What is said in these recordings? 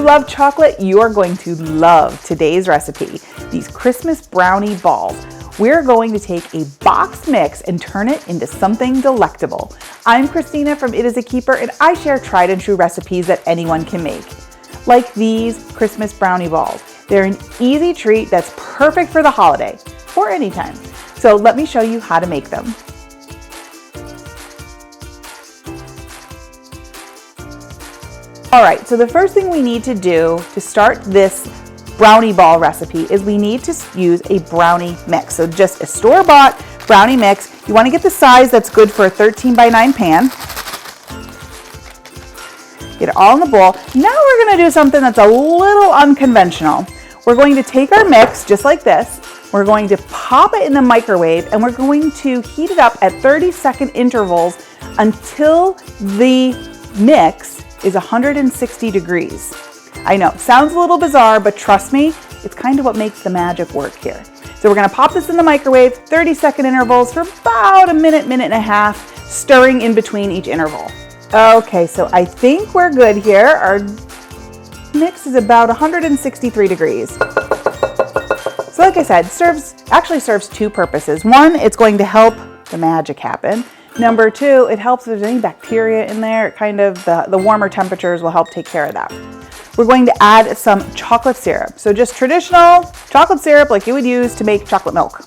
love chocolate, you're going to love today's recipe, these Christmas brownie balls. We're going to take a box mix and turn it into something delectable. I'm Christina from It Is a Keeper, and I share tried and true recipes that anyone can make. Like these Christmas brownie balls. They're an easy treat that's perfect for the holiday or anytime. So let me show you how to make them. All right, so the first thing we need to do to start this brownie ball recipe is we need to use a brownie mix. So just a store-bought brownie mix. You want to get the size that's good for a 13x9 pan. Get it all in the bowl. Now we're going to do something that's a little unconventional. We're going to take our mix just like this. We're going to pop it in the microwave and we're going to heat it up at 30-second intervals until the mix is 160 degrees. I know, sounds a little bizarre, but trust me, it's kind of what makes the magic work here. So we're gonna pop this in the microwave, 30-second intervals for about a minute, minute and a half, stirring in between each interval. Okay, so I think we're good here. Our mix is about 163 degrees. So like I said, actually serves two purposes. One, it's going to help the magic happen. Number two, it helps if there's any bacteria in there. The warmer temperatures will help take care of that. We're going to add some chocolate syrup. So just traditional chocolate syrup like you would use to make chocolate milk.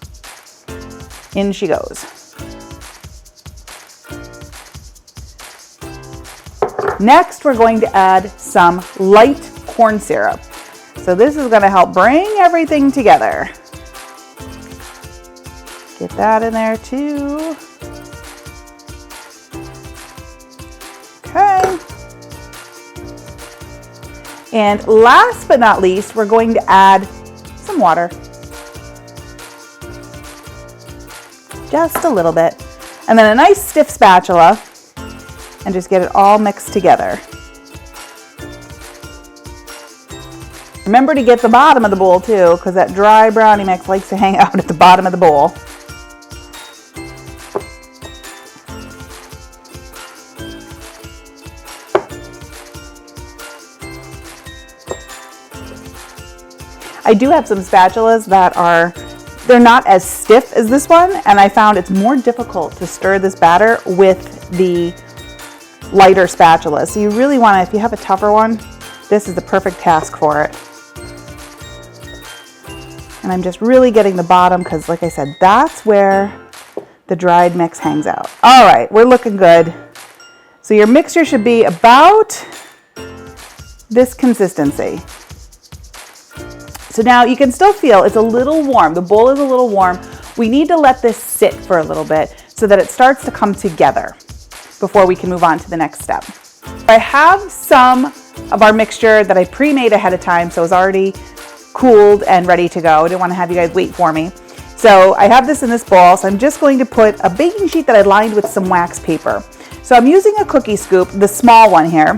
In she goes. Next, we're going to add some light corn syrup. So this is going to help bring everything together. Get that in there too. Okay. And last but not least, we're going to add some water. Just a little bit. And then a nice stiff spatula and just get it all mixed together. Remember to get the bottom of the bowl too, because that dry brownie mix likes to hang out at the bottom of the bowl. I do have some spatulas that they're not as stiff as this one, and I found it's more difficult to stir this batter with the lighter spatula. So you really want to, if you have a tougher one, this is the perfect task for it. And I'm just really getting the bottom because, like I said, that's where the dried mix hangs out. All right, we're looking good. So your mixture should be about this consistency. So now you can still feel it's a little warm. The bowl is a little warm. We need to let this sit for a little bit so that it starts to come together before we can move on to the next step. I have some of our mixture that I pre-made ahead of time, so it's already cooled and ready to go. I didn't want to have you guys wait for me. So I have this in this bowl, so I'm just going to put a baking sheet that I lined with some wax paper. So I'm using a cookie scoop, the small one here,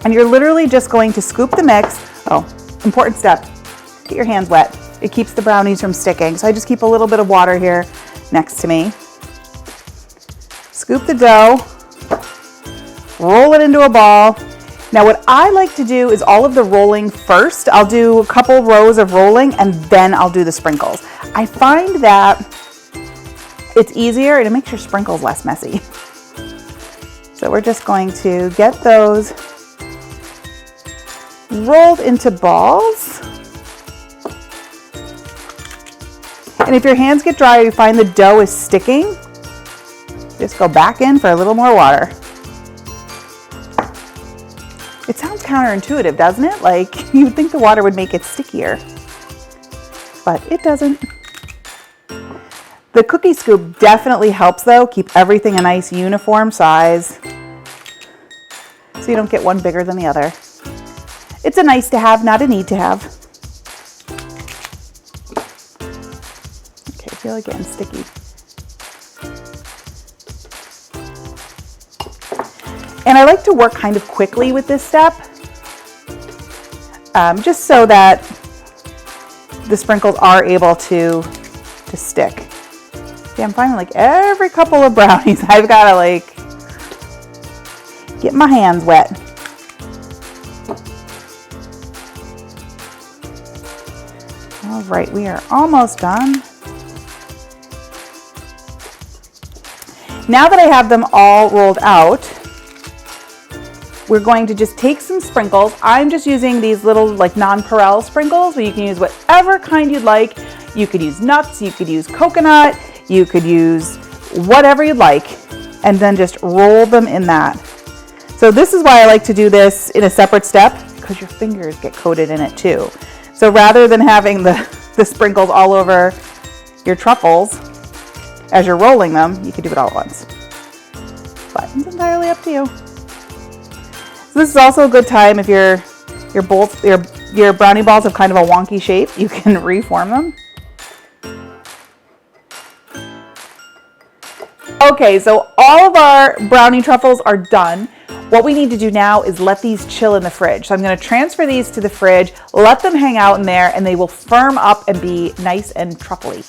and you're literally just going to scoop the mix. Oh, important step. Get your hands wet. It keeps the brownies from sticking. So I just keep a little bit of water here next to me. Scoop the dough, roll it into a ball. Now what I like to do is all of the rolling first. I'll do a couple rows of rolling and then I'll do the sprinkles. I find that it's easier and it makes your sprinkles less messy. So we're just going to get those rolled into balls. And if your hands get dry or you find the dough is sticking, just go back in for a little more water. It sounds counterintuitive, doesn't it? Like you would think the water would make it stickier, but it doesn't. The cookie scoop definitely helps though, keep everything a nice uniform size so you don't get one bigger than the other. It's a nice to have, not a need to have. I feel like getting sticky. And I like to work kind of quickly with this step, just so that the sprinkles are able to stick. See, I'm finding like every couple of brownies, I've got to like get my hands wet. All right, we are almost done. Now that I have them all rolled out, we're going to just take some sprinkles. I'm just using these little like nonpareil sprinkles, but you can use whatever kind you'd like. You could use nuts, you could use coconut, you could use whatever you'd like, and then just roll them in that. So this is why I like to do this in a separate step, because your fingers get coated in it too. So rather than having the sprinkles all over your truffles as you're rolling them, you could do it all at once. But it's entirely up to you. So this is also a good time if your brownie balls have kind of a wonky shape, you can reform them. Okay, so all of our brownie truffles are done. What we need to do now is let these chill in the fridge. So I'm going to transfer these to the fridge, let them hang out in there, and they will firm up and be nice and truffly.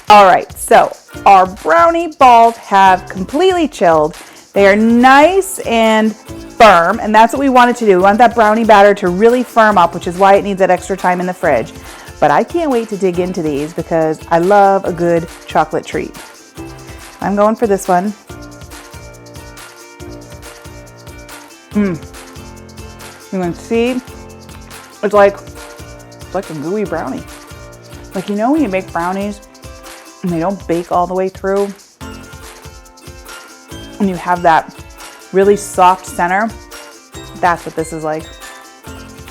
All right, so our brownie balls have completely chilled. They are nice and firm, and that's what we want it to do. We want that brownie batter to really firm up, which is why it needs that extra time in the fridge. But I can't wait to dig into these because I love a good chocolate treat. I'm going for this one. You can see it's like a gooey brownie. Like, you know when you make brownies and they don't bake all the way through and you have that really soft center? That's what this is like.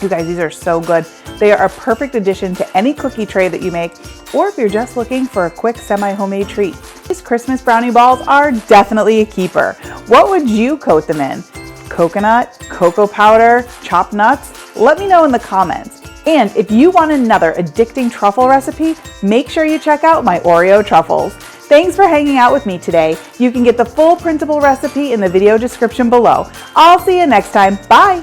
You guys, these are so good. They are a perfect addition to any cookie tray that you make, or if you're just looking for a quick semi-homemade treat. These Christmas brownie balls are definitely a keeper. What would you coat them in? Coconut, cocoa powder, chopped nuts? Let me know in the comments. And if you want another addicting truffle recipe, make sure you check out my Oreo truffles. Thanks for hanging out with me today. You can get the full printable recipe in the video description below. I'll see you next time. Bye.